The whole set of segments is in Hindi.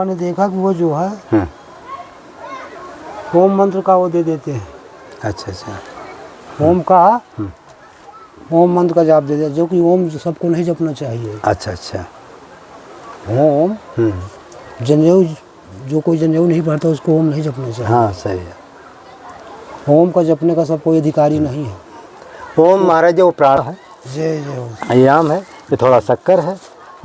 मैंने देखा कि वो जो है ओम मंत्र का वो दे देते हैं। अच्छा अच्छा। ओम का ओम मंत्र का जाप दे देते, जो कि ओम सबको नहीं जपना चाहिए। अच्छा अच्छा। ओम जनेऊ, जो कोई जनेऊ नहीं पढ़ता उसको ओम नहीं जपना चाहिए। हाँ सही है। ओम का जपने का सब कोई अधिकारी नहीं है। ओम महाराज जी वो प्राण है, जय जय। ये आम है, ये थोड़ा शक्कर है,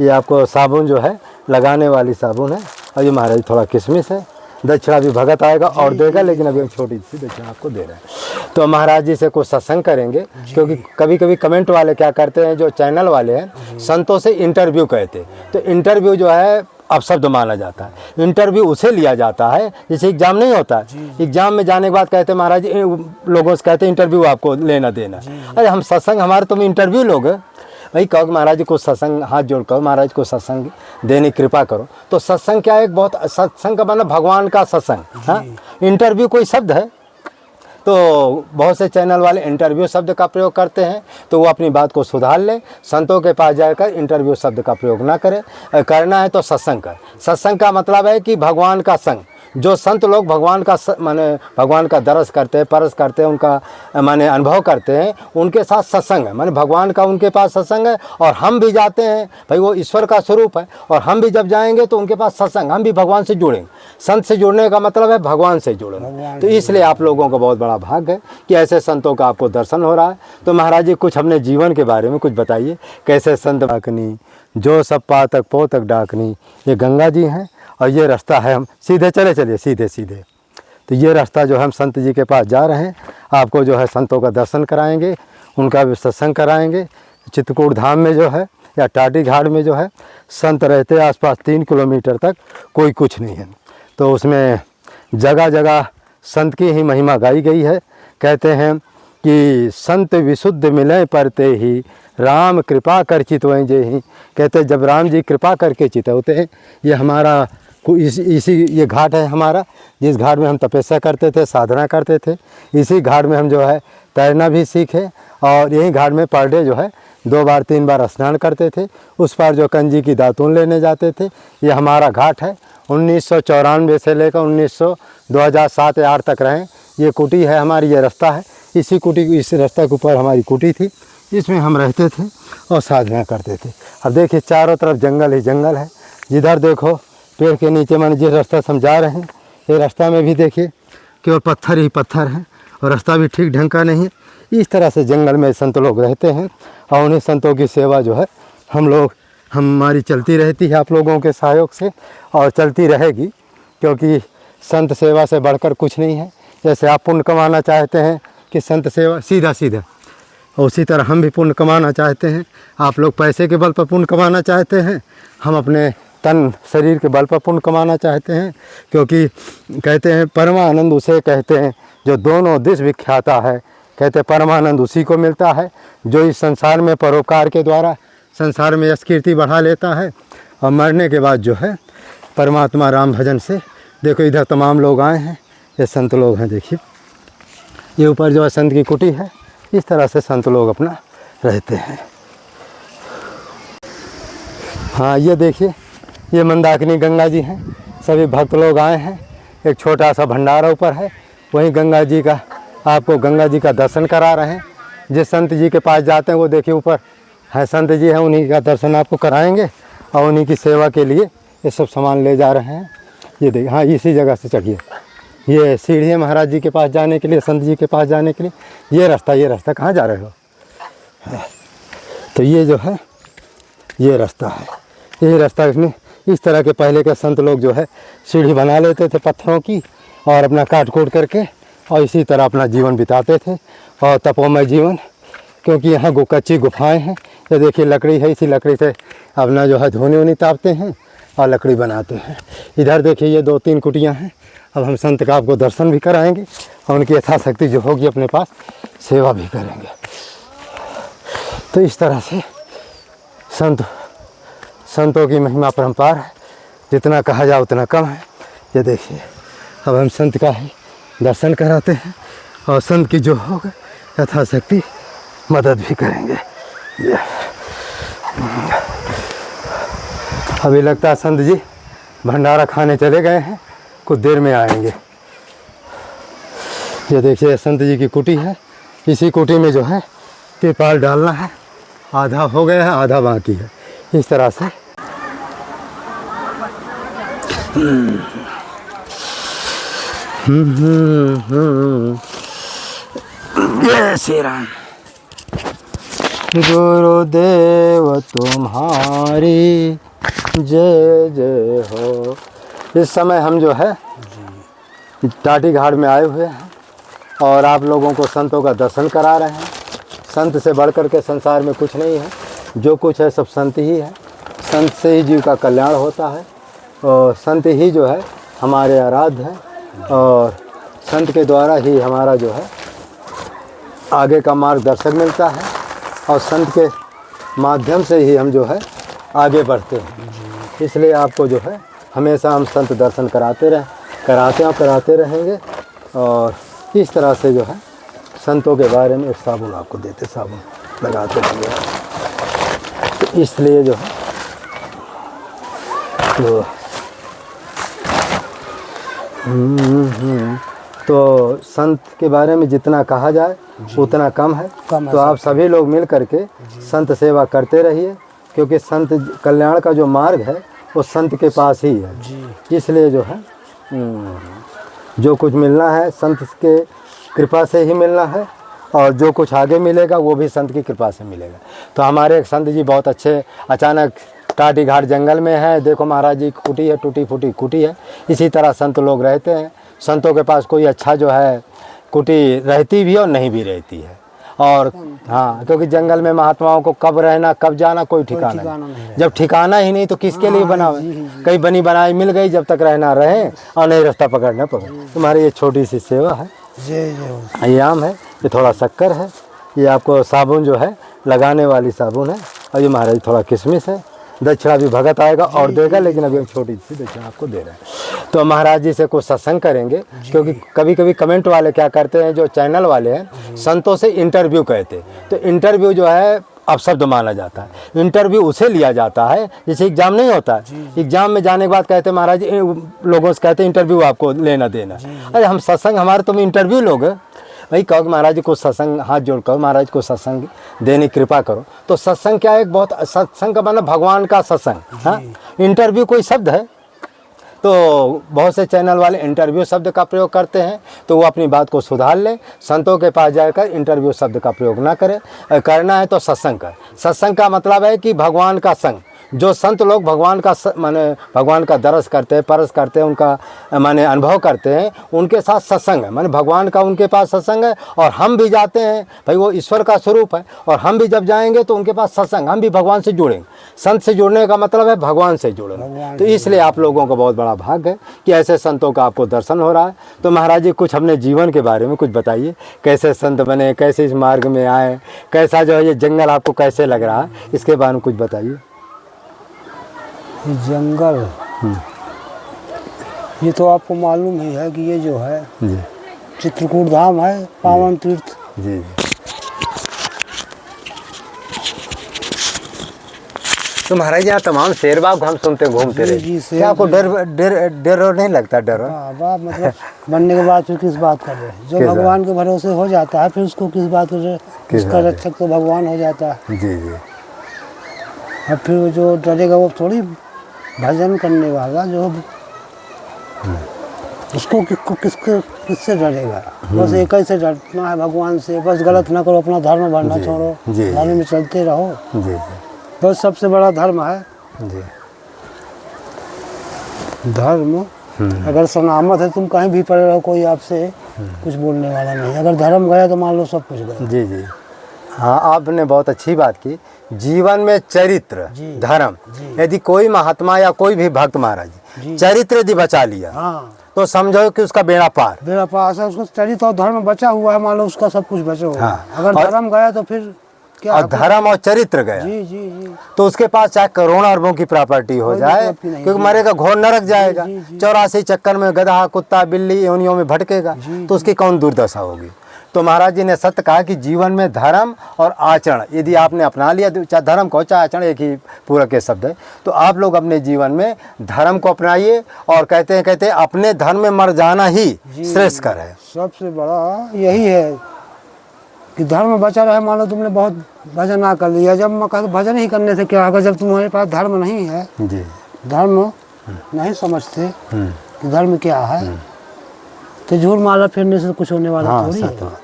ये आपको साबुन जो है लगाने वाली साबुन है, और ये महाराज थोड़ा किशमिश है। दक्षिणा भी भगत आएगा और देगा, लेकिन अभी छोटी सी दक्षिणा आपको दे रहे हैं। तो महाराज जी से कुछ सत्संग करेंगे, क्योंकि कभी कभी कमेंट वाले क्या करते हैं, जो चैनल वाले हैं संतों से इंटरव्यू कहते हैं, तो इंटरव्यू जो है अपशब्द माना जाता है। इंटरव्यू उसे लिया जाता है जैसे एग्जाम नहीं होता है, एग्जाम में जाने के बाद कहते हैं महाराज लोगों से कहते हैं इंटरव्यू आपको लेना देना। अरे हम सत्संग, हमारे तुम इंटरव्यू लोगे भाई, कहो महाराज जी को सत्संग, हाथ जोड़ कहो महाराज को सत्संग देने की कृपा करो। तो सत्संग क्या है, एक बहुत सत्संग का मतलब भगवान का सत्संग। हाँ, इंटरव्यू कोई शब्द है, तो बहुत से चैनल वाले इंटरव्यू शब्द का प्रयोग करते हैं, तो वो अपनी बात को सुधार ले। संतों के पास जाकर इंटरव्यू शब्द का प्रयोग ना करे, करना है तो सत्संग कर। सत्संग का मतलब है कि भगवान का संग। जो संत लोग भगवान का माने भगवान का दरस करते हैं, परस करते हैं, उनका माने अनुभव करते हैं, उनके साथ सत्संग है, माने भगवान का उनके पास सत्संग है। और हम भी जाते हैं भाई, वो ईश्वर का स्वरूप है, और हम भी जब जाएंगे तो उनके पास सत्संग, हम भी भगवान से जुड़ेंगे। संत से जुड़ने का मतलब है भगवान से जुड़ना। तो इसलिए आप लोगों का बहुत बड़ा भाग्य है कि ऐसे संतों का आपको दर्शन हो रहा है। तो महाराज जी कुछ अपने जीवन के बारे में कुछ बताइए, कैसे संत डाकनी, जो सब पातक पोतक डाकनी, ये गंगा जी हैं, और ये रास्ता है, हम सीधे चलिए सीधे सीधे। तो ये रास्ता जो हम संत जी के पास जा रहे हैं, आपको जो है संतों का दर्शन कराएंगे, उनका भी सत्संग कराएंगे। चित्रकूट धाम में जो है या टाटी घाट में जो है संत रहते हैं आसपास 3 किलोमीटर तक, कोई कुछ नहीं है। तो उसमें जगह जगह संत की ही महिमा गाई गई है। कहते हैं कि संत विशुद्ध मिले परते ही, राम कृपा कर चितवैं जे ही। कहते जब राम जी कृपा करके चितवते हैं, ये हमारा इसी ये घाट है हमारा, जिस घाट में हम तपस्या करते थे, साधना करते थे। इसी घाट में हम जो है तैरना भी सीखे, और यही घाट में पर डे जो है 2 बार 3 बार स्नान करते थे। उस पार जो कंजी की दातून लेने जाते थे, ये हमारा घाट है। 1994 से लेकर 2007 या 8 तक रहे। ये कुटी है हमारी, ये रास्ता है, इसी कुटी, इस रास्ते के ऊपर हमारी कुटी थी, इसमें हम रहते थे और साधना करते थे। अब देखिए चारों तरफ जंगल ही जंगल है, जिधर देखो पेड़ के नीचे, माने जिस रास्ता से हम जा रहे हैं, ये रास्ता में भी देखिए केवल पत्थर ही पत्थर हैं, और रास्ता भी ठीक ढंग का नहीं है। इस तरह से जंगल में संत लोग रहते हैं, और उन्हीं संतों की सेवा जो है हमारी चलती रहती है आप लोगों के सहयोग से, और चलती रहेगी, क्योंकि संत सेवा से बढ़कर कुछ नहीं है। जैसे आप पुण्य कमाना चाहते हैं कि संत सेवा सीधा सीधा, उसी तरह हम भी पुण्य कमाना चाहते हैं। आप लोग पैसे के बल पर पुण्य कमाना चाहते हैं, हम अपने तन शरीर के बल पर पुण्य कमाना चाहते हैं। क्योंकि कहते हैं परमानंद उसे कहते हैं जो दोनों दिश विख्याता है। कहते हैं परमानंद उसी को मिलता है जो इस संसार में परोपकार के द्वारा संसार में यश कीर्ति बढ़ा लेता है, और मरने के बाद जो है परमात्मा राम भजन से। देखो इधर तमाम लोग आए हैं, ये संत लोग हैं। देखिए ये ऊपर जो है संत की कुटी है, इस तरह से संत लोग अपना रहते हैं। हाँ ये देखिए, ये मंदाकिनी गंगा जी हैं, सभी भक्त लोग आए हैं। एक छोटा सा भंडारा ऊपर है, वहीं गंगा जी का, आपको गंगा जी का दर्शन करा रहे हैं। जिस संत जी के पास जाते हैं वो देखिए ऊपर है संत जी हैं, उन्हीं का दर्शन आपको कराएंगे, और उन्हीं की सेवा के लिए ये सब सामान ले जा रहे हैं। ये देखिए, हाँ इसी जगह से चढ़िए, ये सीढ़ी है महाराज जी के पास जाने के लिए, संत जी के पास जाने के लिए। ये रास्ता कहाँ जा रहे हो? तो ये जो है ये रास्ता है, यही रास्ता। इसमें इस तरह के पहले के संत लोग जो है सीढ़ी बना लेते थे पत्थरों की, और अपना काट कूट करके, और इसी तरह अपना जीवन बिताते थे, और तपोमय जीवन। क्योंकि यहाँ कच्ची गुफाएं हैं, ये देखिए लकड़ी है, इसी लकड़ी से अपना जो है धोनी वोनी तापते हैं और लकड़ी बनाते हैं। इधर देखिए ये 2-3 कुटियाँ हैं। अब हम संत का आपको दर्शन भी कराएंगे, और उनकी यथाशक्ति जो होगी अपने पास सेवा भी करेंगे। तो इस तरह से संतों की महिमा परंपार है, जितना कहा जाए उतना कम है। ये देखिए अब हम संत का ही दर्शन कराते हैं, और संत की जो होगा यथाशक्ति मदद भी करेंगे। अभी लगता है संत जी भंडारा खाने चले गए हैं, कुछ देर में आएंगे। ये देखिए संत जी की कुटी है, इसी कुटी में जो है तिरपाल डालना है, आधा हो गया है आधा बाकी है, इस तरह से। जय श्री राम। गुरुदेव तुम्हारी जय जय हो। इस समय हम जो है टाटी घाट में आए हुए हैं और आप लोगों को संतों का दर्शन करा रहे हैं। संत से बढ़कर के संसार में कुछ नहीं है, जो कुछ है सब संत ही है। संत से ही जीव का कल्याण होता है और संत ही जो है हमारे आराध्य हैं और संत के द्वारा ही हमारा जो है आगे का मार्गदर्शन मिलता है और संत के माध्यम से ही हम जो है आगे बढ़ते हैं। इसलिए आपको जो है हमेशा हम संत दर्शन कराते हैं और कराते रहेंगे। और इस तरह से जो है संतों के बारे में एक साबुन आपको देते, साबुन लगाते रहेंगे। तो इसलिए जो है तो संत के बारे में जितना कहा जाए उतना कम है। तो आप सभी लोग मिल करके संत सेवा करते रहिए, क्योंकि संत कल्याण का जो मार्ग है वो संत के पास ही है। इसलिए जो है जो कुछ मिलना है संत के कृपा से ही मिलना है और जो कुछ आगे मिलेगा वो भी संत की कृपा से मिलेगा। तो हमारे एक संत जी बहुत अच्छे, अचानक टाटी घाट जंगल में है, देखो महाराज जी की कुटी है, टूटी फूटी कुटी है। इसी तरह संत लोग रहते हैं। संतों के पास कोई अच्छा जो है कुटी रहती भी और नहीं भी रहती है। और हाँ, क्योंकि जंगल में महात्माओं को कब रहना कब जाना कोई ठिकाना नहीं। जब ठिकाना ही नहीं तो किसके लिए बना हुआ? कहीं बनी बनाई मिल गई, जब तक रहना रहे और नहीं रास्ता पकड़ना पकड़। तुम्हारी ये छोटी सी सेवा है, ये आम है, ये थोड़ा शक्कर है, ये आपको साबुन जो है लगाने वाली साबुन है, और ये महाराज थोड़ा किशमिश है। दक्षिणा भी भगत आएगा और देगा, लेकिन अभी हम छोटी सी दक्षिणा आपको दे रहे हैं। तो महाराज जी से कुछ सत्संग करेंगे, क्योंकि कभी कभी कमेंट वाले क्या करते हैं, जो चैनल वाले हैं संतों से इंटरव्यू कहते हैं। तो इंटरव्यू जो है अपशब्द माना जाता है। इंटरव्यू उसे लिया जाता है जैसे एग्जाम नहीं होता है, एग्जाम में जाने के बाद कहते हैं महाराज लोगों से कहते हैं इंटरव्यू आपको लेना देना। अरे हम सत्संग, हमारे तुम इंटरव्यू लोग भाई, कहो कि महाराज जी को सत्संग, हाथ जोड़ कहो महाराज को सत्संग देने की कृपा करो। तो सत्संग क्या है? एक बहुत, सत्संग का मतलब भगवान का सत्संग। हाँ, इंटरव्यू कोई शब्द है? तो बहुत से चैनल वाले इंटरव्यू शब्द का प्रयोग करते हैं, तो वो अपनी बात को सुधार ले। संतों के पास जाकर इंटरव्यू शब्द का प्रयोग ना करें। करना है तो सत्संग कर। सत्संग का मतलब है कि भगवान का संग। जो संत लोग भगवान का माने भगवान का दरस करते हैं, परस करते हैं, उनका माने अनुभव करते हैं, उनके साथ सत्संग है। माने भगवान का उनके पास सत्संग है और हम भी जाते हैं भाई, वो ईश्वर का स्वरूप है और हम भी जब जाएंगे तो उनके पास सत्संग, हम भी भगवान से जुड़ेंगे। संत से जुड़ने का मतलब है भगवान से जुड़ना। तो इसलिए आप लोगों का बहुत बड़ा भाग्य है कि ऐसे संतों का आपको दर्शन हो रहा है। तो महाराज जी कुछ अपने जीवन के बारे में कुछ बताइए, कैसे संत बने, कैसे इस मार्ग में आए, कैसा जो है ये जंगल आपको कैसे लग रहा है, इसके बारे में कुछ बताइए। जंगल, ये तो आपको मालूम ही है कि ये जो है जी चित्रकूट धाम है, पावन तीर्थ। जी तो महाराज यहाँ तमाम शेर बाग हम सुनते घूमते रहे, क्या आपको डर नहीं लगता? डर बाप मतलब बनने के बाद फिर किस बात कर रहे हैं? जो भगवान के भरोसे हो जाता है फिर उसको किस बात कर, उसका रक्षक तो भगवान हो जाता है। जी जी। अब फिर वो जो डरेगा वो थोड़ी भजन करने वाला जो उसको किससे डरेगा? बस एक ही से डरना है, भगवान से। बस गलत ना करो, अपना धर्म भरना छोड़ो, धर्म में चलते रहो। जी बस सबसे बड़ा धर्म है जी धर्म। अगर सलामत है, तुम कहीं भी पड़े रहो, कोई आपसे कुछ बोलने वाला नहीं। अगर धर्म गया तो मान लो सब कुछ गया। जी जी हाँ, आपने बहुत अच्छी बात की। जीवन में चरित्र धर्म, यदि कोई महात्मा या कोई भी भक्त महाराज चरित्र यदि बचा लिया, तो समझो कि उसका बेड़ा पार। बेड़ा पार है, उसका चरित्र और धर्म बचा हुआ है, मान लो उसका सब कुछ बचा हुआ है। अगर धर्म गया तो फिर क्या? और धर्म और चरित्र गया जी जी जी, तो उसके पास चाहे करोड़ों अरबों की प्रॉपर्टी हो जाए, क्योंकि मरेगा घोर नरक जाएगा। 84 चक्कर में गधा कुत्ता बिल्ली योनियों में भटकेगा, तो उसकी कौन दुर्दशा होगी? तो महाराज जी ने सत्य कहा कि जीवन में धर्म और आचरण यदि आपने अपना लिया, चाहे धर्म को चाहे आचरण एक ही पूरक के शब्द है, तो आप लोग अपने जीवन में धर्म को अपनाइए और कहते हैं अपने धर्म में मर जाना ही श्रेष्ठ कर है। सबसे बड़ा यही है कि धर्म बचा रहे। मान लो तुमने बहुत भजन ना कर लिया, जब मैं कहता भजन ही करने से क्या होगा, जब तुम्हारे पास धर्म नहीं है, जी धर्म नहीं समझते कि धर्म क्या है, तो झूठ माला फिरने से कुछ होने वाला थोड़ी है।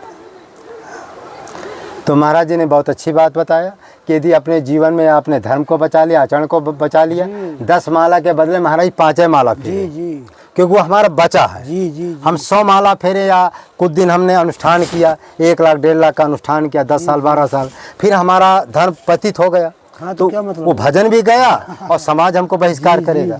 तो महाराज जी ने बहुत अच्छी बात बताया कि यदि अपने जीवन में आपने धर्म को बचा लिया, आचरण को बचा लिया, 10 माला के बदले महाराज 5 माला फेरे, जी क्योंकि वो हमारा बचा है। जी हम 100 माला फेरे या कुछ दिन हमने अनुष्ठान किया, 1 लाख 1.5 लाख का अनुष्ठान किया, 10 साल 12 साल, फिर हमारा धर्म पतित हो गया। हाँ, तो क्या मतलब वो भजन भी गया और समाज हमको बहिष्कार करेगा।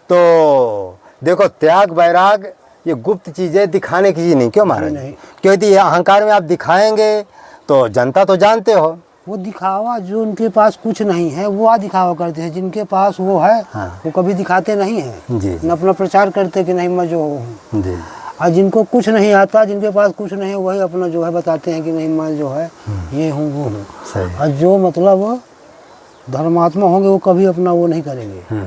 तो देखो, त्याग वैराग ये गुप्त चीजें दिखाने की चीज नहीं, क्यों महाराज? क्योंकि ये अहंकार में आप दिखाएंगे तो जनता तो जानते हो, वो दिखावा जो उनके पास कुछ नहीं है वो दिखावा करते हैं, जिनके पास वो है वो कभी दिखाते नहीं हैं जी न अपना प्रचार करते कि नहीं मैं जो हूँ। जी। और जिनको कुछ नहीं आता, जिनके पास कुछ नहीं है, वही अपना जो है बताते हैं कि नहीं मैं जो है ये हूँ वो हूँ। और जो मतलब धर्मात्मा होंगे वो कभी अपना वो नहीं करेंगे,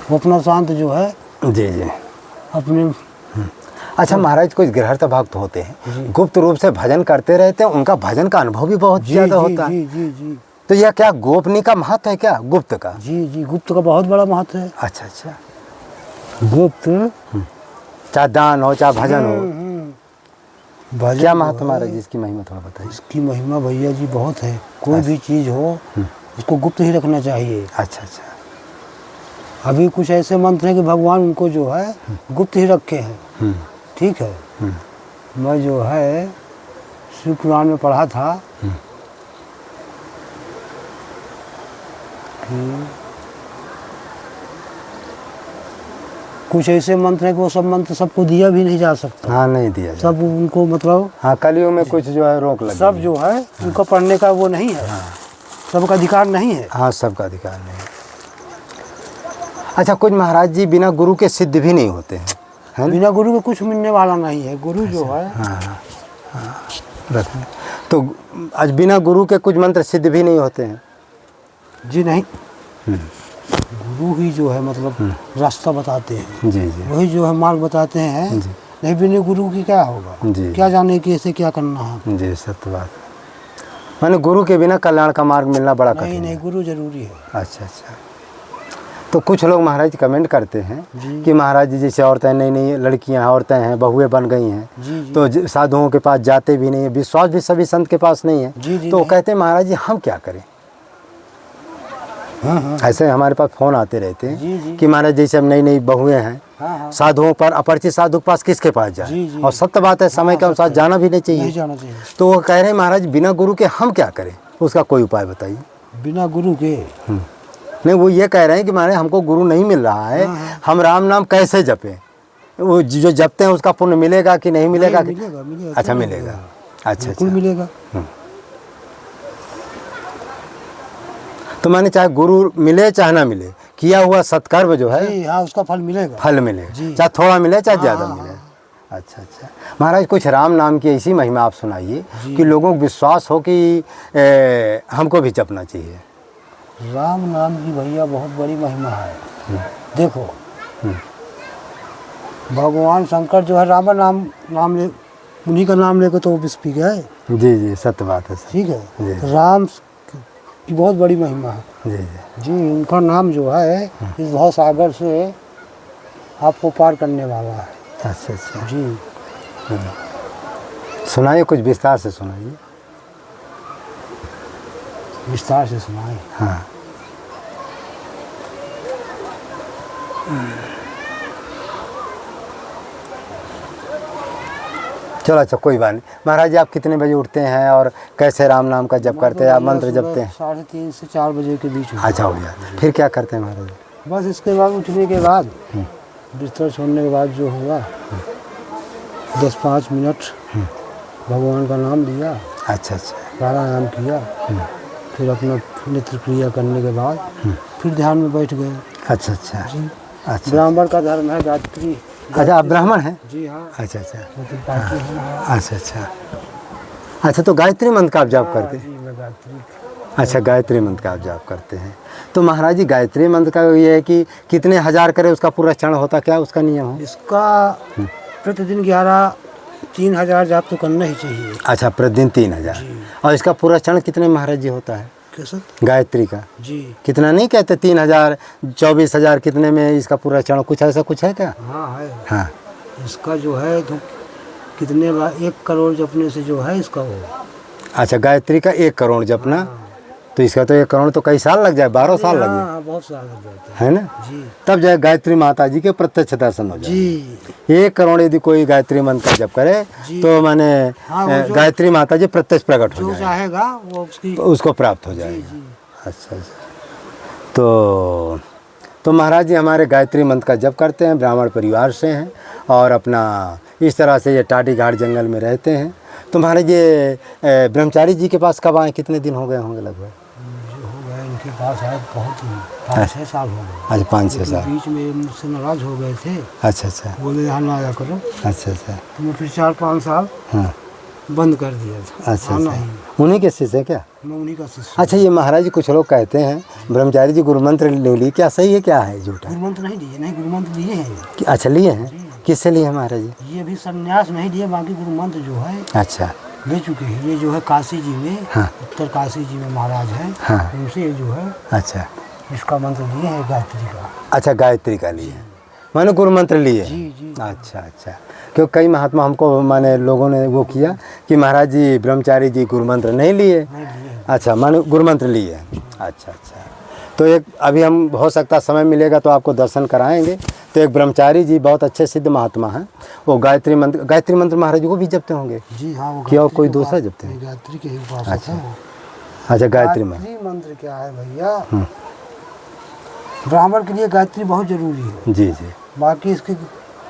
वो अपना शांत जो है जी जी अपने। अच्छा महाराज, कुछ गृहस्थ भक्त होते हैं गुप्त रूप से भजन करते रहते हैं, उनका भजन का अनुभव भी बहुत ज्यादा होता है। जी। तो यह क्या गोपनीय का महत्व है क्या, गुप्त का? जी, गुप्त का बहुत बड़ा महत्व है। अच्छा अच्छा। गुप्त चाहे दान हो चाहे भजन हो, भजन क्या महत्व महाराज जी, इसकी महिमा थोड़ा बताइए। इसकी महिमा भैया जी बहुत है। कोई भी चीज हो उसको गुप्त ही रखना चाहिए। अच्छा अच्छा। अभी कुछ ऐसे मंत्र हैं कि भगवान उनको जो है गुप्त ही रखे हैं। ठीक है, मैं जो है शिव पुराण में पढ़ा था कि कुछ ऐसे मंत्र हैं कि वो सब मंत्र सबको दिया भी नहीं जा सकता। हाँ, नहीं दिया जा। सब उनको मतलब हाँ, कलियुग में कुछ जो है रोक लगी, सब जो है उनको पढ़ने का वो नहीं है। सबका अधिकार नहीं है। हाँ, सबका अधिकार नहीं है। अच्छा, कुछ महाराज जी बिना गुरु के सिद्ध भी नहीं होते हैं, है? बिना गुरु के कुछ मिलने वाला नहीं है। गुरु जो है रखने तो आज बिना गुरु के कुछ मंत्र सिद्ध भी नहीं होते हैं। जी नहीं, गुरु ही जो है मतलब रास्ता बताते हैं। जी जी। वही जो है मार्ग बताते हैं। नहीं बिना गुरु की क्या होगा? जी। क्या जाने कि ऐसे क्या करना है। जी, सत्य बात है। माने गुरु के बिना कल्याण का मार्ग मिलना बड़ा कठिन है। नहीं, गुरु जरूरी है। अच्छा अच्छा। तो कुछ लोग महाराज कमेंट करते हैं कि महाराज जी जैसे औरतें, नई नई लड़कियां औरतें हैं, बहुएं बन गई हैं, तो साधुओं के पास जाते भी नहीं है, विश्वास भी सभी संत के पास नहीं है। तो कहते हैं महाराज जी हम क्या करें? ऐसे हमारे पास फोन आते रहते हैं कि महाराज जैसे अब नई नई बहुएं हैं, साधुओं पर, अपरिचित साधु के पास किसके पास जाए? और सत्य बात है, समय के अनुसार जाना भी नहीं चाहिए। तो वो कह रहे हैं महाराज बिना गुरु के हम क्या करें, उसका कोई उपाय बताइए। बिना गुरु के नहीं, वो ये कह रहे हैं कि महाराज हमको गुरु नहीं मिल रहा है, हम राम नाम कैसे जपें? वो जो जपते हैं उसका पुण्य मिलेगा कि नहीं मिलेगा? मिलेगा। अच्छा, मिलेगा। अच्छा अच्छा, मिलेगा। तो माने चाहे गुरु मिले चाहे ना मिले, किया हुआ सत्कर्म जो है हाँ, उसका फल मिलेगा। फल मिलेगा, चाहे थोड़ा मिले चाहे ज्यादा मिले। अच्छा अच्छा। महाराज कुछ राम नाम की ऐसी महिमा आप सुनाइए कि लोगों को विश्वास हो कि हमको भी जपना चाहिए। राम नाम की भैया बहुत बड़ी महिमा है। देखो, भगवान शंकर जो है राम नाम ले, उन्हीं का नाम लेकर तो वो विष पी गए। जी जी, सत्य बात है। ठीक है, तो राम की बहुत बड़ी महिमा है। जी जी जी, उनका नाम जो है इस भव सागर से आपको पार करने वाला है। अच्छा अच्छा जी, सुनाइए, कुछ विस्तार से सुनाइए। विस्तार से सुनाए। हाँ। चलो अच्छा, कोई बात नहीं। महाराज जी आप कितने बजे उठते हैं और कैसे राम नाम का जप करते हैं, आप मंत्र जपते हैं? 3:30 से 4 बजे के बीच। अच्छा, हो गया। फिर क्या करते हैं महाराज? बस इसके बाद उठने के बाद बिस्तर छोड़ने के बाद जो हुआ 10-5 मिनट भगवान का नाम लिया। अच्छा अच्छा। प्राणायाम किया, फिर अपना नेत्र क्रिया करने के बाद फिर ध्यान में बैठ गए। अच्छा अच्छा। जी, अच्छा। ब्राह्मण का धर्म है गायत्री अच्छा, आप ब्राह्मण हैं? जी हाँ। अच्छा अच्छा पार्टी है। अच्छा अच्छा अच्छा, तो गायत्री मंत्र का आप जाप करते हैं? जी मैं गायत्री। अच्छा, गायत्री मंत्र का आप जाप करते हैं। तो महाराज जी, गायत्री मंत्र का ये है कि कितने हजार करे उसका पूरा चरण होता, क्या उसका नियम है? इसका प्रतिदिन 3,000 जाप तो करना ही चाहिए। अच्छा, प्रतिदिन 3,000। और इसका पूरा चरण कितने महाराज जी होता है कैसा? गायत्री का? जी कितना नहीं कहते 3,000 24,000 कितने में इसका पूरा चरण, कुछ ऐसा कुछ है क्या? हाँ है। हाँ। इसका जो है तो कितने 1 करोड़ जपने से जो है इसका वो। अच्छा, गायत्री का 1 करोड़ जपना, तो इसका तो 1 करोड़ तो कई साल लग जाए, 12 साल लग जाए, हाँ बहुत साल लग जाते हैं। है ना? जी तब जाए गायत्री माता जी के प्रत्यक्ष दर्शन हो जाए। जी 1 करोड़ यदि कोई गायत्री मंत्र का जप करे तो माने हाँ, वो जो- गायत्री माता जी प्रत्यक्ष प्रकट हो जो जाए, चाहेगा वो उसकी। तो उसको प्राप्त हो जाएगा। अच्छा अच्छा। तो महाराज जी हमारे गायत्री मंत्र का जप करते हैं, ब्राह्मण परिवार से हैं और अपना इस तरह से ये टाटी घाट जंगल में रहते हैं। तो महाराज ये ब्रह्मचारी जी के पास कब आए, कितने दिन हो गए होंगे लगभग? हो गए इनके पास है बहुत ही 5-6 साल हो गए। अच्छा, 5-6 साल। बीच में मुझसे नाराज हो गए थे। अच्छा अच्छा बोले यहाँ ना आया करो। अच्छा अच्छा तो मैं फिर 4-5 साल हाँ। बंद कर दिया था। अच्छा आना अच्छा, ही। उन्हीं के शिष्य है क्या? मैं उन्हीं का शिष्य। अच्छा, ये महाराज जी कुछ लोग कहते हैं ब्रह्मचारी जी गुरुमंत्र ले ली, क्या सही है क्या है झूठा? गुरुमंत्र नहीं लिए, नहीं गुरुमंत्र लिए हैं। अच्छा, लिए हैं? किससे लिए हैं महाराज जी? ये भी संन्यास नहीं लिए, बाकी गुरुमंत्र जो है अच्छा ले चुके हैं। ये जो है काशी जी में, हाँ। उत्तर काशी जी में महाराज हैं, हाँ। उनसे ये जो है अच्छा इसका मंत्र लिए हैं, गायत्री का। अच्छा, गायत्री का लिए माने गुरु मंत्र लिए? जी जी। अच्छा अच्छा, क्योंकि कई महात्मा हमको माने लोगों ने वो किया कि महाराज जी ब्रह्मचारी जी गुरु मंत्र नहीं लिए। नहीं लिए। अच्छा, माने गुरु मंत्र लिए। अच्छा अच्छा, तो एक अभी हम हो सकता समय मिलेगा तो आपको दर्शन कराएंगे। तो एक ब्रह्मचारी जी बहुत अच्छे सिद्ध महात्मा हैं, वो गायत्री मंत्र महाराज जी को भी जपते होंगे जी हाँ। वो कि और गायत्री कोई के दूसरा उपास- जपते हैं? गायत्री के ही उपासक हैं वो। अच्छा, गायत्री मंत्र। गायत्री मंत्र क्या है भैया, ब्राह्मण के लिए गायत्री बहुत जरूरी है। जी जी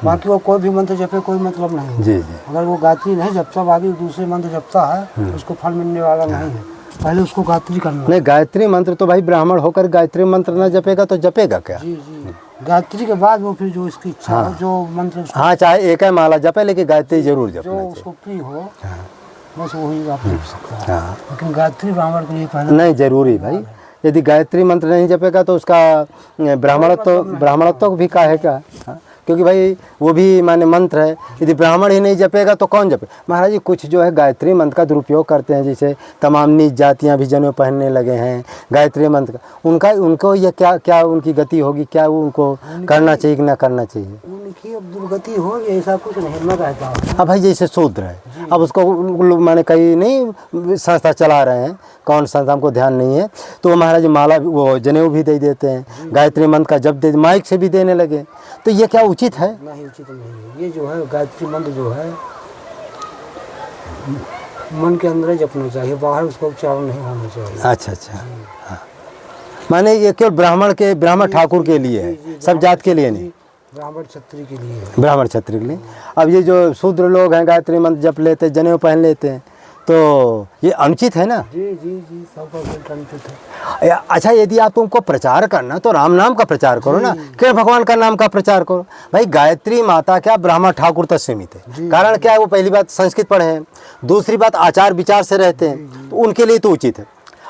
बाकी वो कोई भी मंत्र जपे कोई मतलब नहीं है। जी जी। अगर वो गायत्री नहीं जपता, बाकी दूसरे मंत्र जपता है, तो उसको फल मिलने वाला नहीं है। पहले उसको गायत्री करना। नहीं, गायत्री मंत्र तो भाई ब्राह्मण होकर गायत्री मंत्र न जपेगा तो जपेगा क्या? जी जी। गायत्री के बाद वो फिर जो इसकी इच्छा हो, जो मंत्र उसको, हाँ, चाहे एक है माला जपे लेकिन गायत्री जरूर जो जपना उसको प्रिय हो, हाँ। बस वही आप जप सकता है। हाँ। लेकिन गायत्री ब्राह्मण के लिए पहले नहीं, जरूरी भाई। यदि गायत्री मंत्र नहीं जपेगा तो उसका ब्राह्मणत्व भी का है क्या? हाँ? क्योंकि भाई वो भी माने मंत्र है, यदि ब्राह्मण ही नहीं जपेगा तो कौन जपे? महाराज जी कुछ जो है गायत्री मंत्र का दुरुपयोग करते हैं, जैसे तमाम नीच जातियाँ भी जनेऊ पहनने लगे हैं गायत्री मंत्र का। उनको ये क्या उनकी गति होगी, क्या वो उनको करना चाहिए कि ना करना चाहिए? उनकी अब दुर्गति हो, ऐसा कुछ नहीं मैं कहता हूँ। अब भाई जैसे शूद्र है, अब उसको माने कई नहीं संस्था चला रहे हैं, कौन संस्था हमको ध्यान नहीं है, तो वो महाराज माला वो जनेऊ भी दे देते हैं, गायत्री मंत्र का जप दे माइक से भी देने लगे, तो ये क्या उचित है? नहीं, उचित नहीं है। ये जो है गायत्री मंत्र जो है मन के अंदर ही जपना चाहिए, बाहर उसका उच्चारण नहीं होना चाहिए। अच्छा अच्छा, हाँ। माने ये केवल ब्राह्मण ठाकुर के लिए है, सब जात के लिए नहीं, ब्राह्मण क्षत्रिय के लिए है। ब्राह्मण क्षत्रिय के लिए। अब ये जो शूद्र लोग हैं गायत्री मंत्र जप लेते, जनेऊ पहन लेते हैं, तो ये अनुचित है ना? जी जी जी, 100% अनुचित है। अच्छा, यदि आप तुमको प्रचार करना तो राम नाम का प्रचार करो ना, केवल भगवान का नाम का प्रचार करो। भाई गायत्री माता क्या ब्राह्मण ठाकुर तक सीमित है। कारण क्या है? वो पहली बात संस्कृत पढ़े हैं, दूसरी बात आचार विचार से रहते हैं, तो उनके लिए तो उचित है।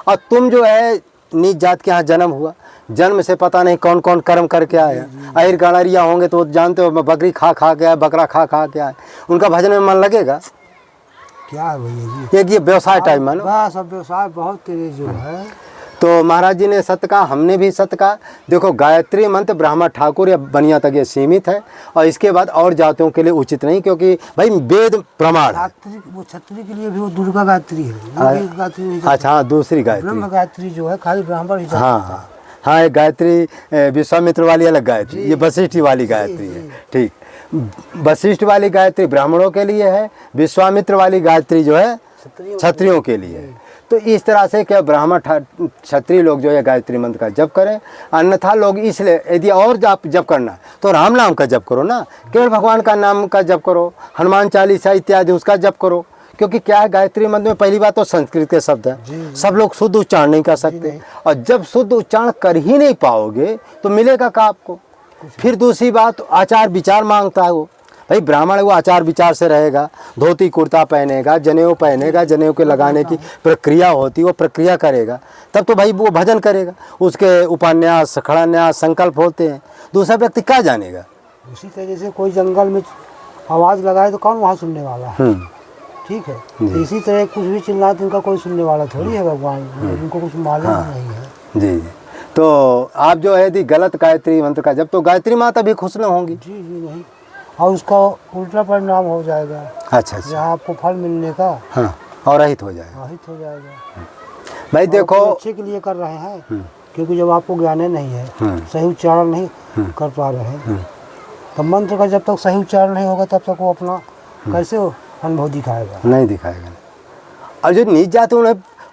और तुम जो है नीच जात के यहाँ जन्म हुआ, जन्म से पता नहीं कौन कौन कर्म करके आया, अहिर गणरिया होंगे तो जानते हो बकरी खा के आए, बकरा खा के आए, उनका भजन में मन लगेगा क्या है भैया जी? एक ये व्यवसाय टाइम मानो। बस अब व्यवसाय बहुत तेज जो है। तो महाराज जी ने सत्य कहा, हमने भी सत्य कहा। देखो गायत्री मंत्र ब्राह्मण ठाकुर या बनिया तक ये सीमित है, और इसके बाद और जातियों के लिए उचित नहीं, क्योंकि भाई वेद प्रमाण है। वो क्षत्रिय के लिए भी वो दुर्गा गायत्री है, वो भी गायत्री नहीं जपता। अच्छा, हाँ, दूसरी गायत्री, ब्रह्म गायत्री जो है खाली ब्राह्मण ही जपता हाँ है। हाँ हाँ, एक गायत्री विश्वामित्र वाली अलग गायत्री, ये वशिष्ठ वाली गायत्री है। ठीक, वशिष्ठ वाली गायत्री ब्राह्मणों के लिए है, विश्वामित्र वाली गायत्री जो है क्षत्रियों के लिए है। तो इस तरह से क्या ब्राह्मण क्षत्रिय लोग जो है गायत्री मंत्र का जप करें, अन्यथा लोग इसलिए यदि और जप करना तो राम नाम का जप करो ना, केवल भगवान का नाम का जप करो, हनुमान चालीसा इत्यादि उसका जप करो। क्योंकि क्या है गायत्री मंत्र में पहली बात तो संस्कृत के शब्द है, सब लोग शुद्ध उच्चारण नहीं कर सकते, और जब शुद्ध उच्चारण कर ही नहीं पाओगे तो मिलेगा क्या आपको? फिर दूसरी बात, आचार विचार मांगता है वो। भाई ब्राह्मण है, वो आचार विचार से रहेगा, धोती कुर्ता पहनेगा, जनेऊ पहनेगा, जनेऊ के लगाने की प्रक्रिया होती है वो प्रक्रिया करेगा, तब तो भाई वो भजन करेगा। उसके उपन्यास, खड़ान्यास, संकल्प होते हैं, दूसरा व्यक्ति क्या जानेगा। उसी तरह से कोई जंगल में आवाज़ लगाए तो कौन वहाँ सुनने वाला है, ठीक है। तो इसी तरह कुछ भी चिल्लाए तो इनका कोई सुनने वाला थोड़ी है भगवान, इनको कुछ मालूम नहीं है। जी जी। तो आप जो है यदि गलत गायत्री मंत्र का जब, तो गायत्री माता भी खुश न होंगी। जी जी नहीं, और उसका उल्टा परिणाम हो जाएगा। अच्छा अच्छा। जहाँ आपको फल मिलने का, हाँ, और रहित हो जाएगा। रहित हो जाएगा। भाई देखो, अच्छे के लिए कर रहे हैं, क्योंकि जब आपको ज्ञान नहीं है, सही उच्चारण नहीं कर पा रहे हैं, तो मंत्र का जब तक सही उच्चारण नहीं होगा तब तक वो अपना कैसे अनुभव दिखाएगा, नहीं दिखाएगा। और जो नीच जाते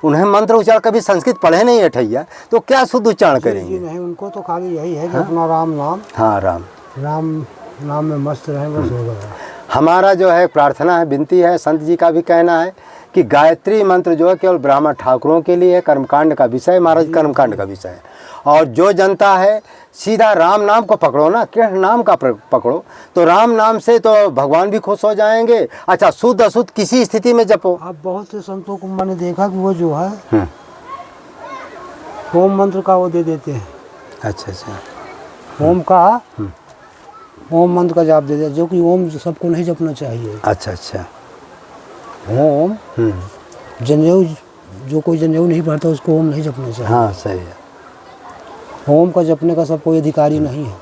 उन्हें मंत्र उच्चारण कभी संस्कृत पढ़े नहीं है ठैया, तो क्या शुद्ध उच्चारण करेंगे। नहीं, उनको तो खाली यही है कि अपना राम नाम, हाँ राम नाम में मस्त रहे, बस हो गया। हमारा जो है प्रार्थना है, विनती है, संत जी का भी कहना है कि गायत्री मंत्र जो है केवल ब्राह्मण ठाकुरों के लिए है, कर्मकांड का विषय, महाराज कर्मकांड का विषय है। और जो जनता है सीधा राम नाम को पकड़ो ना, कृष्ण नाम का पकड़ो, तो राम नाम से तो भगवान भी खुश हो जाएंगे। अच्छा, शुद्ध अशुद्ध किसी स्थिति में जपो। अब बहुत से संतों को मैंने देखा कि वो जो है ओम मंत्र का वो दे देते हैं। अच्छा अच्छा। ओम मंत्र का जाप दे देते, जो कि ओम सबको नहीं जपना चाहिए। अच्छा अच्छा। ओम जनेऊ, जो कोई जनेऊ नहीं पढ़ता उसको ओम नहीं जपना चाहिए। हाँ सही है। ओम का जपने का सब कोई अधिकारी नहीं है।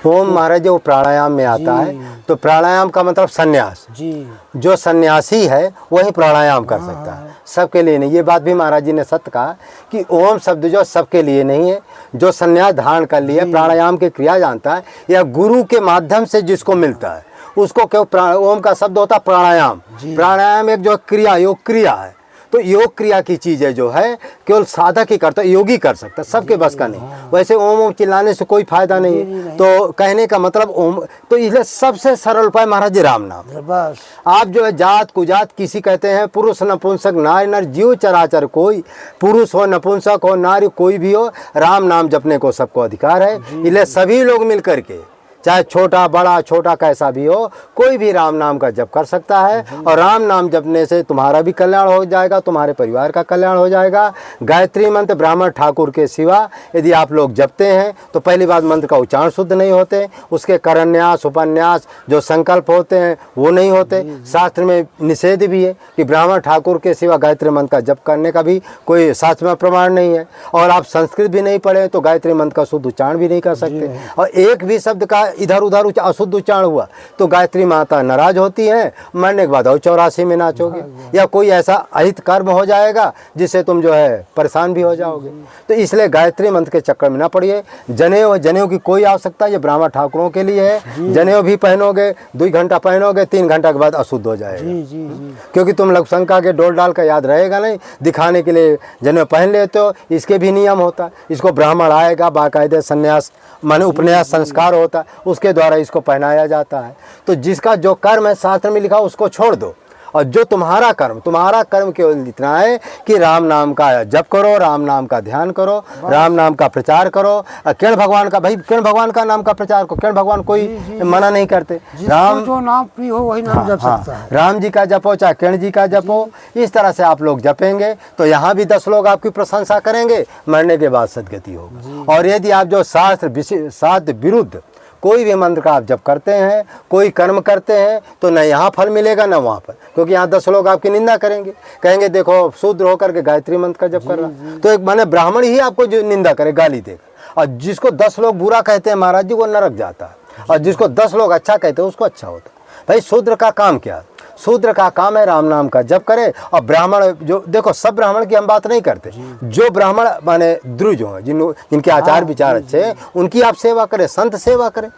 ओम महाराज जो प्राणायाम में आता है, तो प्राणायाम का मतलब संन्यास जी। जो सन्यासी है वही प्राणायाम कर सकता है, सबके लिए नहीं। ये बात भी महाराज जी ने सत्य कहा कि ओम शब्द जो सबके लिए नहीं है, जो संन्यास धारण कर लिए प्राणायाम की क्रिया जानता है या गुरु के माध्यम से जिसको मिलता है उसको क्यों ओम का शब्द होता है प्राणायाम। प्राणायाम एक जो क्रिया, योग क्रिया है, तो योग क्रिया की चीज़ें जो है केवल साधक ही करता है, योगी कर सकता है, सबके बस का नहीं। वैसे ओम ओम चिल्लाने से कोई फायदा नहीं है, तो कहने का मतलब ओम, तो इसलिए सबसे सरल उपाय महाराज जी राम नाम। बस आप जो है जात कुजात किसी कहते हैं, पुरुष नपुंसक नारी नर जीव चराचर कोई, पुरुष हो नपुंसक हो नारी कोई भी हो, राम नाम जपने को सबको अधिकार है। इसलिए सभी लोग मिल करके, चाहे छोटा बड़ा छोटा कैसा भी हो, कोई भी राम नाम का जप कर सकता है। और राम नाम जपने से तुम्हारा भी कल्याण हो जाएगा, तुम्हारे परिवार का कल्याण हो जाएगा। गायत्री मंत्र ब्राह्मण ठाकुर के सिवा यदि आप लोग जपते हैं तो पहली बात मंत्र का उच्चारण शुद्ध नहीं होते, उसके करन्यास उपन्यास जो संकल्प होते हैं वो नहीं होते। शास्त्र में निषेध भी है कि ब्राह्मण ठाकुर के सिवा गायत्री मंत्र का जप करने का भी कोई शास्त्र में प्रमाण नहीं है। और आप संस्कृत भी नहीं पढ़े तो गायत्री मंत्र का शुद्ध उच्चारण भी नहीं कर सकते। और एक भी शब्द का इधर उधर अशुद्ध उच्चारण हुआ तो गायत्री माता नाराज होती है, मरने के बाद और 84 में नाचोगे, या कोई ऐसा अहित कर्म हो जाएगा जिससे तुम जो है परेशान भी हो जाओगे। तो इसलिए गायत्री मंत्र के चक्कर में ना पड़िए। जनेऊ की कोई आवश्यकता ये ब्राह्मण ठाकुरों के लिए है। जनेऊ भी पहनोगे, 2 घंटा पहनोगे, 3 घंटा के बाद अशुद्ध हो जाएगा, क्योंकि तुम लघुशंका के डोल डाल का याद रहेगा नहीं, दिखाने के लिए जनेऊ पहन लेते हो। इसके भी नियम होता है, इसको ब्राह्मण आएगा, बाकायदे संन्यास माने उपन्यास संस्कार होता है, उसके द्वारा इसको पहनाया जाता है। तो जिसका जो कर्म है शास्त्र में लिखा उसको छोड़ दो, और जो तुम्हारा कर्म केवल इतना है कि राम नाम का जप करो, राम नाम का ध्यान करो, राम नाम का प्रचार करो। किरण भगवान का, भाई किरण भगवान का नाम का प्रचार करो, किरण भगवान कोई मना नहीं करते। राम जो नाम प्रिय हो वही नाम जप सकता है। राम जी का जपो चाहे किरण जी का जपो, इस तरह से आप लोग जपेंगे तो यहाँ भी 10 लोग आपकी प्रशंसा करेंगे, मरने के बाद सदगति होगी। और यदि आप जो शास्त्र विरुद्ध कोई भी मंत्र का आप जप करते हैं, कोई कर्म करते हैं, तो न यहाँ फल मिलेगा न वहाँ पर, क्योंकि यहाँ 10 लोग आपकी निंदा करेंगे, कहेंगे देखो शूद्र होकर के गायत्री मंत्र का जप कर रहा। तो एक माने ब्राह्मण ही आपको जो निंदा करे, गाली देगा। और जिसको 10 लोग बुरा कहते हैं महाराज जी, वो नरक जाता है, और जिसको 10 लोग अच्छा कहते हैं उसको अच्छा होता है। भाई शूद्र का काम क्या? शूद्र का काम है राम नाम का जप करे। और ब्राह्मण जो देखो, सब ब्राह्मण की हम बात नहीं करते, जो ब्राह्मण माने द्रुज हो, जिनके आचार विचार अच्छे हैं, उनकी आप सेवा करें, संत सेवा करें।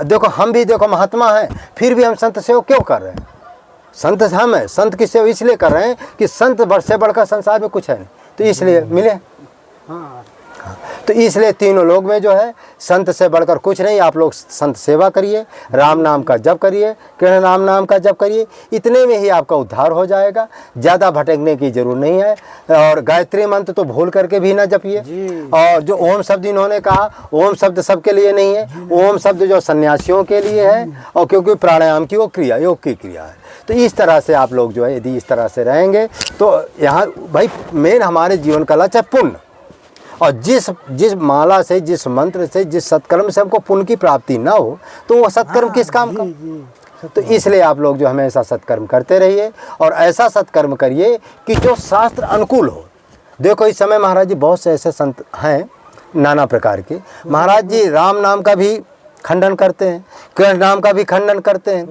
देखो हम भी देखो महात्मा हैं, फिर भी हम संत सेवा क्यों कर रहे हैं? संत हम हैं, संत की सेवा इसलिए कर रहे हैं कि संत से बढ़कर संसार में कुछ है नहीं, तो इसलिए मिले। तो इसलिए तीनों लोग में जो है संत से बढ़कर कुछ नहीं। आप लोग संत सेवा करिए, राम नाम का जप करिए, कृष्ण नाम का जप करिए, इतने में ही आपका उद्धार हो जाएगा। ज़्यादा भटकने की जरूरत नहीं है। और गायत्री मंत्र तो भूल करके भी ना जपिए। और जो ओम शब्द इन्होंने कहा, ओम शब्द सबके लिए नहीं है। ओम शब्द जो सन्यासियों के लिए है, और क्योंकि प्राणायाम की वो क्रिया, योग की क्रिया है। तो इस तरह से आप लोग जो है यदि इस तरह से रहेंगे तो यहाँ भाई मेन हमारे जीवन का लक्ष्य है पुण्य। और जिस माला से, जिस मंत्र से, जिस सत्कर्म से हमको पुण्य की प्राप्ति ना हो तो वो सत्कर्म किस काम का। तो इसलिए आप लोग जो हमेशा सत्कर्म करते रहिए और ऐसा सत्कर्म करिए कि जो शास्त्र अनुकूल हो। देखो इस समय महाराज जी बहुत से ऐसे संत हैं नाना प्रकार के। महाराज जी राम नाम का भी खंडन करते हैं, कृष्ण नाम का भी खंडन करते हैं,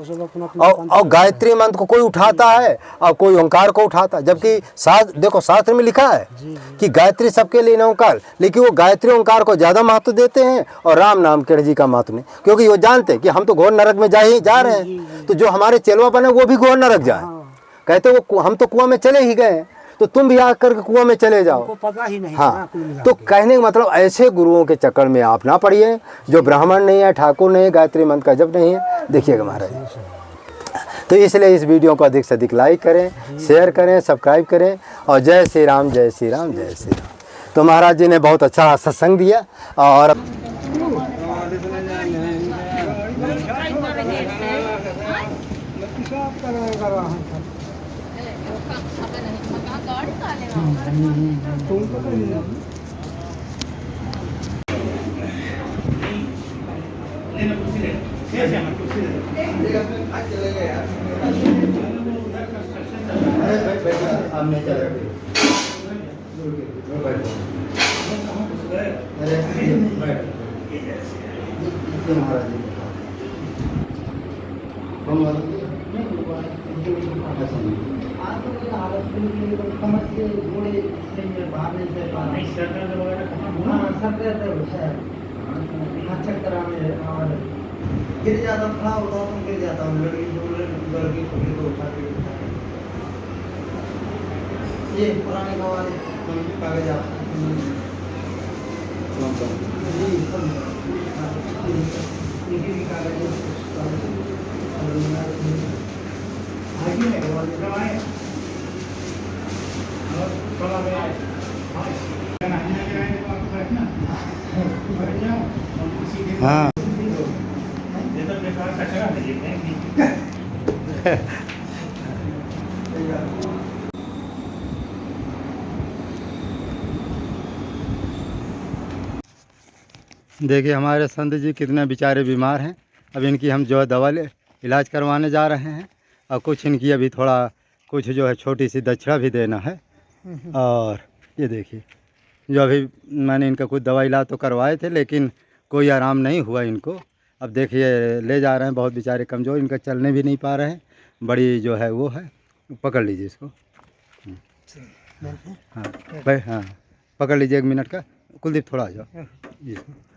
और गायत्री मंत्र को कोई उठाता है और कोई ओंकार को उठाता है। जबकि देखो शास्त्र में लिखा है कि गायत्री सबके लिए ओंकार, लेकिन वो गायत्री ओंकार को ज़्यादा महत्व देते हैं और राम नाम कृष्ण जी का महत्व नहीं, क्योंकि वो जानते हैं कि हम तो घोर नरक में जा रहे हैं। तो जो हमारे चेलवा बने वो भी घोर नरक जाए। कहते वो हम तो कुआं में चले ही गए, तो तुम भी आकर के कुआं में चले जाओ। पता ही नहीं। हाँ, तो कहने का मतलब ऐसे गुरुओं के चक्कर में आप ना पड़िए जो ब्राह्मण नहीं है, ठाकुर नहीं है, गायत्री मंत्र का जप नहीं है। देखिएगा महाराज, तो इसलिए इस वीडियो को अधिक से अधिक लाइक करें, शेयर करें, सब्सक्राइब करें। और जय श्री राम, जय श्री राम, जय श्री राम। तो महाराज जी ने बहुत अच्छा सत्संग दिया। और गिर जाता खड़ा होता तो गिर जाता हूँ, लड़की को उठा के ये पुराने गवाले कागज हाँ देखिए हमारे संत जी कितने बेचारे बीमार हैं। अब इनकी हम जो है दवा इलाज करवाने जा रहे हैं, और कुछ इनकी अभी थोड़ा कुछ जो है छोटी सी दक्षिणा भी देना है। और ये देखिए जो अभी मैंने इनका कुछ दवा इलाज तो करवाए थे, लेकिन कोई आराम नहीं हुआ इनको। अब देखिए ले जा रहे हैं, बहुत बेचारे कमज़ोर, इनका चलने भी नहीं पा रहे हैं। बड़ी जो है वो है, पकड़ लीजिए इसको। हाँ भाई, हाँ पकड़ लीजिए 1 मिनट का। कुलदीप थोड़ा आ जाओ जी।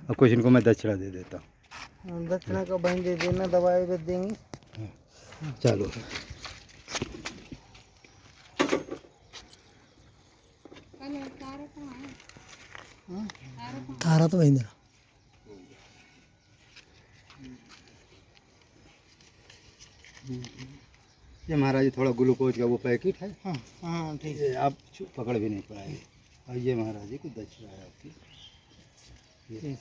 और कुछ इनको मैं दक्षिणा दे देता हूँ। दक्षिणा का बहन दे देना, दवाई भी देंगे। चलो तारा तो वहीं ये महाराज थोड़ा ग्लूकोज का वो पैकेट है। हाँ हाँ ठीक है, आप पकड़ भी नहीं पाएंगे। और ये महाराज जी को दक्षिणा है आपकी। ये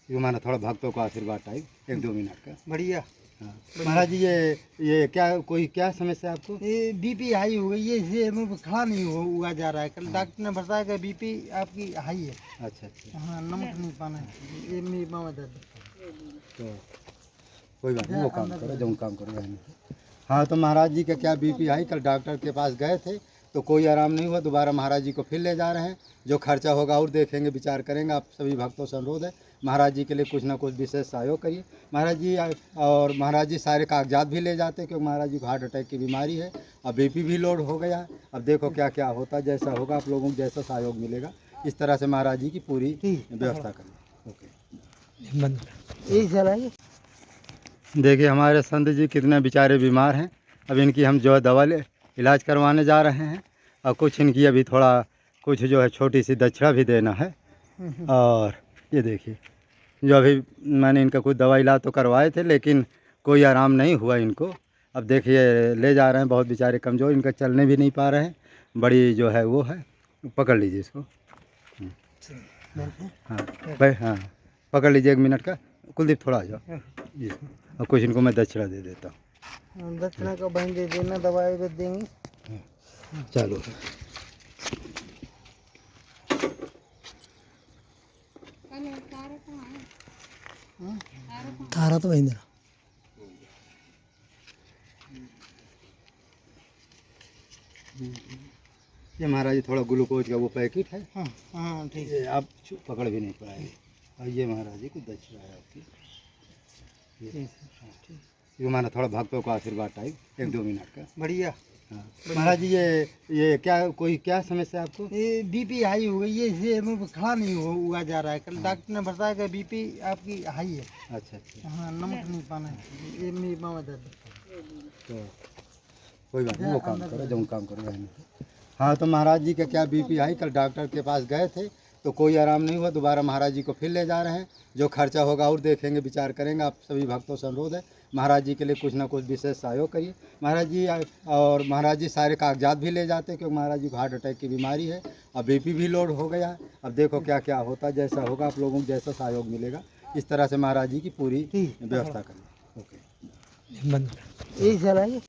हमारा थोड़ा भक्तों का आशीर्वाद टाइप 1-2 मिनट का। बढ़िया। हाँ महाराज जी ये क्या समस्या है आपको? ये बीपी हाई हो गई है, इसलिए हमें खड़ा नहीं हुआ जा रहा है। कल डॉक्टर ने बताया कि बीपी आपकी हाई है। अच्छा अच्छा। हाँ नमक नहीं पाना है, ये मेरी मामा दर्द। तो कोई बात नहीं, वो काम करो जो काम करो रहने। हाँ तो महाराज जी का क्या बीपी हाई, कल डॉक्टर के पास गए थे तो कोई आराम नहीं हुआ। दोबारा महाराज जी को फिर ले जा रहे हैं। जो खर्चा होगा और देखेंगे, विचार करेंगे। आप सभी भक्तों से अनुरोध है महाराज जी के लिए कुछ ना कुछ विशेष सहयोग करिए महाराज जी। और महाराज जी सारे कागजात भी ले जाते हैं, क्योंकि महाराज जी को हार्ट अटैक की बीमारी है और बीपी भी लोड हो गया है। अब देखो क्या क्या होता है, जैसा होगा आप लोगों को जैसा सहयोग मिलेगा इस तरह से महाराज जी की पूरी व्यवस्था करिए। ओके यही चलाइए। देखिए हमारे संत जी कितने बेचारे बीमार हैं। अब इनकी हम जो है दवा इलाज करवाने जा रहे हैं, और कुछ इनकी अभी थोड़ा कुछ जो है छोटी सी दक्षिणा भी देना है। और ये देखिए, जो अभी मैंने इनका कुछ दवा इलाज तो करवाए थे, लेकिन कोई आराम नहीं हुआ इनको। अब देखिए ले जा रहे हैं, बहुत बेचारे कमज़ोर, इनका चलने भी नहीं पा रहे हैं। बड़ी जो है वो है, पकड़ लीजिए इसको। हाँ भाई, हाँ पकड़ लीजिए 1 मिनट का। कुलदीप थोड़ा आ जाओ जी, और कुछ इनको मैं दक्षिणा दे देता हूँ। दक्षिणा का बहन दे देना, दवाई भी देंगे। चलो तारा तो वहीं ये महाराज जी थोड़ा ग्लूकोज का वो पैकेट है। हाँ हाँ ठीक ये आप पकड़ भी नहीं पाएंगे। और ये महाराज जी कुछ दक्षिणा है आपकी। ये हमारा थोड़ा भक्तों का आशीर्वाद टाइप 1-2 मिनट का। बढ़िया। हाँ महाराज जी, ये क्या कोई क्या समस्या है आपको? ये बीपी हाई हो गई है, इसलिए हमें खड़ा नहीं हुआ जा रहा है। कल डॉक्टर ने बताया कि बीपी आपकी हाई है। अच्छा अच्छा, हाँ नमक नहीं पाना है, ये मेरी माँ दर्द। तो कोई बात नहीं, वो काम करो जो काम करो रहने दो। हाँ तो महाराज जी का क्या बीपी आई, कल डॉक्टर के पास गए थे तो कोई आराम नहीं हुआ। दोबारा महाराज जी को फिर ले जा रहे हैं, जो खर्चा होगा और देखेंगे, विचार करेंगे। आप सभी भक्तों से अनुरोध है, महाराज जी के लिए कुछ ना कुछ विशेष सहयोग करिए महाराज जी। और महाराज जी सारे कागजात भी ले जाते हैं, क्योंकि महाराज जी को हार्ट अटैक की बीमारी है और बीपी भी लोड हो गया है। अब देखो क्या क्या होता है, जैसा होगा आप लोगों को जैसा सहयोग मिलेगा, इस तरह से महाराज जी की पूरी व्यवस्था करिए। ओके, बंद यही चलाइए।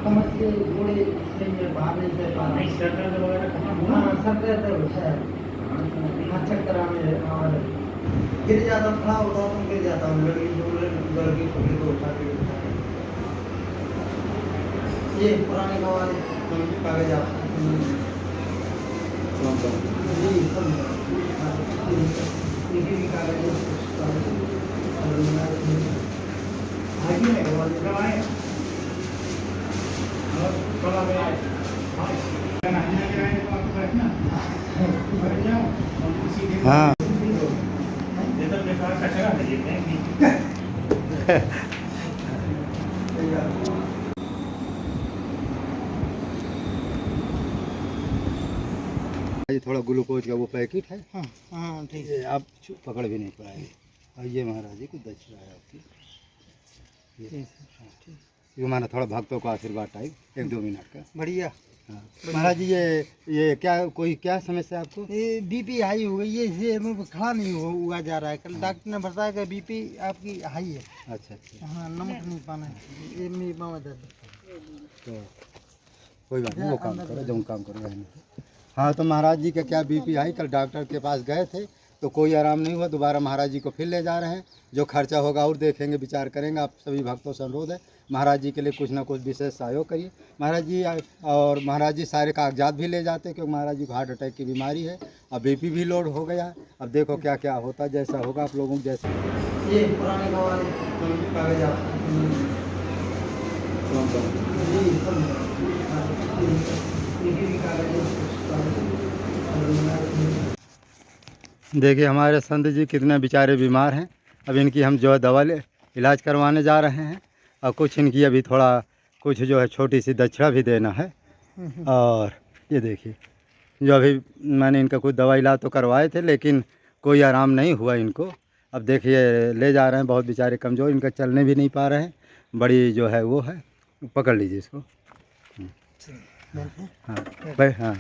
कमर से घोड़े बाहर नहीं से पा रहे, सर दर्द है, चक्कर आने और गिर जाता हूँ, खड़ा होता हूँ गिर जाता हूँ। लड़की पकड़ी तो उठा के ये पुराने वाले कागज हाँ ये थोड़ा ग्लूकोज का वो पैकेट है। हाँ हाँ ठीक है, आप पकड़ भी नहीं पाएंगे। और ये महाराज जी कुछ दक्षिणा है आपकी। ये हमारा थोड़ा भक्तों का आशीर्वाद टाइप 1-2 मिनट का। बढ़िया। हाँ महाराज जी, ये क्या कोई क्या समस्या है आपको? ये बीपी हाई हो गई है, इसलिए हमें खड़ा नहीं हुआ जा रहा है। कल डॉक्टर ने बताया कि बीपी आपकी हाई है। अच्छा अच्छा, हाँ नमक नहीं पाना है, ये मेरी माँ दर्द। तो कोई बात नहीं, वो काम करो जो काम करो रहने दो। हाँ तो महाराज जी का क्या बीपी आई, कल डॉक्टर के पास गए थे तो कोई आराम नहीं हुआ। दोबारा महाराज जी को फिर ले जा रहे हैं, जो खर्चा होगा और देखेंगे, विचार करेंगे। आप सभी भक्तों से अनुरोध है, महाराज जी के लिए कुछ ना कुछ विशेष सहयोग करिए महाराज जी। और महाराज जी सारे कागजात भी ले जाते हैं, क्योंकि महाराज जी को हार्ट अटैक की बीमारी है और बीपी भी लोड हो गया है। अब देखो क्या क्या होता है, जैसा होगा आप लोगों को जैसा। ये पुराने वाले कागज देखिए हमारे संत जी कितने बेचारे बीमार हैं। अब इनकी हम जो है दवा इलाज करवाने जा रहे हैं, और कुछ इनकी अभी थोड़ा कुछ जो है छोटी सी दक्षिणा भी देना है। और ये देखिए, जो अभी मैंने इनका कुछ दवा इलाज तो करवाए थे, लेकिन कोई आराम नहीं हुआ इनको। अब देखिए ले जा रहे हैं, बहुत बेचारे कमज़ोर, इनका चलने भी नहीं पा रहे हैं। बड़ी जो है वो है, पकड़ लीजिए इसको। हाँ भाई, हाँ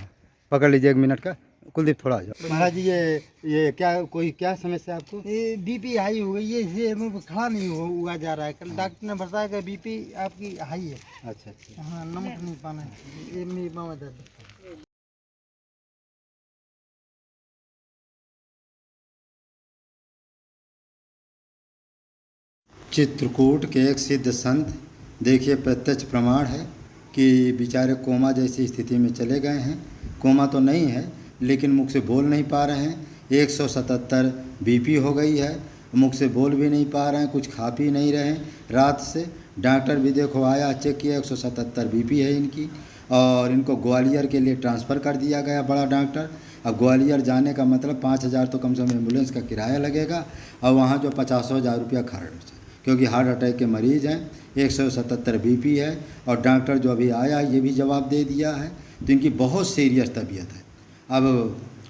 पकड़ लीजिए 1 मिनट का। कुलदीप थोड़ा आ जाओ। महाराज जी ये क्या समस्या है आपको? ये बीपी हाई हो गई है, इसलिए मुझे खड़ा नहीं हुआ जा रहा है। कल डॉक्टर ने बताया कि बीपी आपकी हाई है। अच्छा। हाँ, नमक नहीं पाना है। ये मेरी मामा दर्द। चित्रकूट के एक सिद्ध संत, देखिए प्रत्यक्ष प्रमाण है कि बेचारे कोमा जैसी स्थिति में चले गए हैं। कोमा तो नहीं है लेकिन मुख से बोल नहीं पा रहे हैं। 177 बीपी हो गई है, मुख से बोल भी नहीं पा रहे हैं, कुछ खा पी नहीं रहे हैं रात से। डॉक्टर भी देखो आया, चेक किया, 177 बीपी है इनकी, और इनको ग्वालियर के लिए ट्रांसफ़र कर दिया गया, बड़ा डॉक्टर। अब ग्वालियर जाने का मतलब 5,000 तो कम से कम एम्बुलेंस का किराया लगेगा, और वहाँ जो 50,000 रुपया खर्च, क्योंकि हार्ट अटैक के मरीज़ हैं, 177 बीपी है। और डॉक्टर जो अभी आया ये भी जवाब दे दिया है, तो इनकी बहुत सीरियस तबीयत है। अब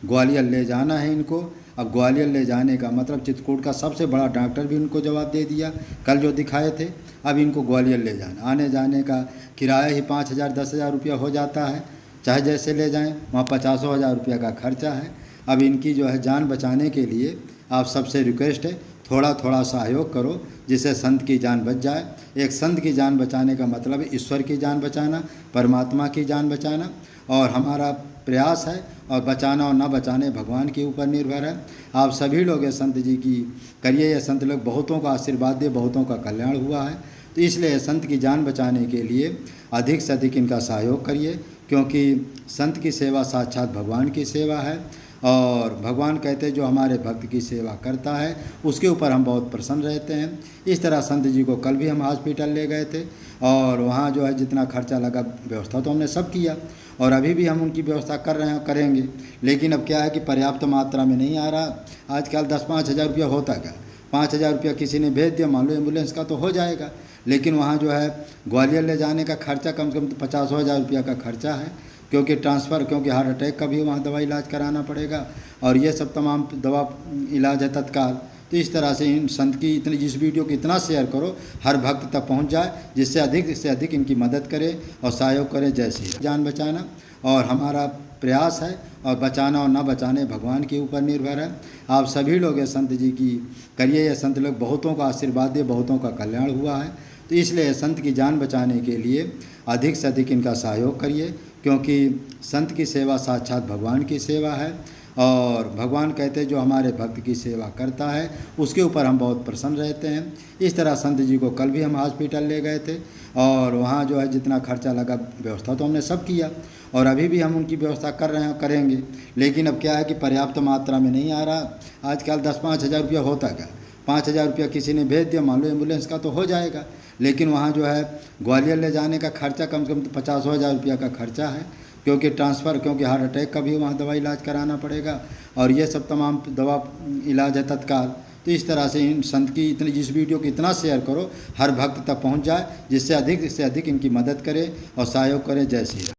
ग्वालियर ले जाना है इनको। अब ग्वालियर ले जाने का मतलब चित्रकूट का सबसे बड़ा डॉक्टर भी इनको जवाब दे दिया कल जो दिखाए थे। अब इनको ग्वालियर ले जाना, आने जाने का किराया ही 5,000 10,000 रुपया हो जाता है, चाहे जैसे ले जाएं, वहाँ 50,000 रुपया का खर्चा है। अब इनकी जो है जान बचाने के लिए आप सबसे रिक्वेस्ट है, थोड़ा थोड़ा सहयोग करो जिससे संत की जान बच जाए। एक संत की जान बचाने का मतलब ईश्वर की जान बचाना, परमात्मा की जान बचाना, और हमारा प्रयास है, और बचाना और ना बचाने भगवान के ऊपर निर्भर है। आप सभी लोग ये संत जी की करिए, ये संत लोग बहुतों का आशीर्वाद दे, बहुतों का कल्याण हुआ है, तो इसलिए संत की जान बचाने के लिए अधिक से अधिक इनका सहयोग करिए, क्योंकि संत की सेवा साक्षात भगवान की सेवा है। और भगवान कहते हैं जो हमारे भक्त की सेवा करता है उसके ऊपर हम बहुत प्रसन्न रहते हैं। इस तरह संत जी को कल भी हम हॉस्पिटल ले गए थे, और वहाँ जो है जितना खर्चा लगा व्यवस्था तो हमने सब किया, और अभी भी हम उनकी व्यवस्था कर रहे हैं, करेंगे। लेकिन अब क्या है कि पर्याप्त मात्रा में नहीं आ रहा। आजकल 10-5 हज़ार रुपया होता क्या, 5,000 रुपया किसी ने भेज दिया, मान लो एम्बुलेंस का तो हो जाएगा, लेकिन वहाँ जो है ग्वालियर ले जाने का खर्चा कम से कम 50,000 रुपया का खर्चा है, क्योंकि ट्रांसफ़र, क्योंकि हार्ट अटैक का भी वहाँ दवा इलाज कराना पड़ेगा, और ये सब तमाम दवा इलाज है तत्काल। तो इस तरह से इन संत की इतनी, इस वीडियो को इतना शेयर करो हर भक्त तक पहुँच जाए, जिससे अधिक से अधिक इनकी मदद करे और सहयोग करे। जैसे जान बचाना और हमारा प्रयास है, और बचाना और ना बचाने भगवान के ऊपर निर्भर है। आप सभी लोग ये संत जी की करिए, ये संत लोग बहुतों का आशीर्वाद दे, बहुतों का कल्याण हुआ है, तो इसलिए संत की जान बचाने के लिए अधिक से अधिक इनका सहयोग करिए, क्योंकि संत की सेवा साक्षात भगवान की सेवा है। और भगवान कहते हैं जो हमारे भक्त की सेवा करता है उसके ऊपर हम बहुत प्रसन्न रहते हैं। इस तरह संत जी को कल भी हम हॉस्पिटल ले गए थे, और वहाँ जो है जितना खर्चा लगा व्यवस्था तो हमने सब किया, और अभी भी हम उनकी व्यवस्था कर रहे हैं, करेंगे। लेकिन अब क्या है कि पर्याप्त मात्रा में नहीं आ रहा। आजकल 10-5 हज़ार रुपया होता क्या, 5,000 रुपया किसी ने भेज दिया, मान लो एम्बुलेंस का तो हो जाएगा, लेकिन वहाँ जो है ग्वालियर ले जाने का खर्चा कम से कम 50,000 रुपया का खर्चा है, क्योंकि ट्रांसफ़र, क्योंकि हार्ट अटैक का भी वहाँ दवा इलाज कराना पड़ेगा, और ये सब तमाम दवा इलाज है तत्काल। तो इस तरह से इन संत की इतनी, इस वीडियो को इतना शेयर करो हर भक्त तक पहुँच जाए, जिससे अधिक से अधिक इनकी मदद करे और सहयोग करे। जय श्री राम।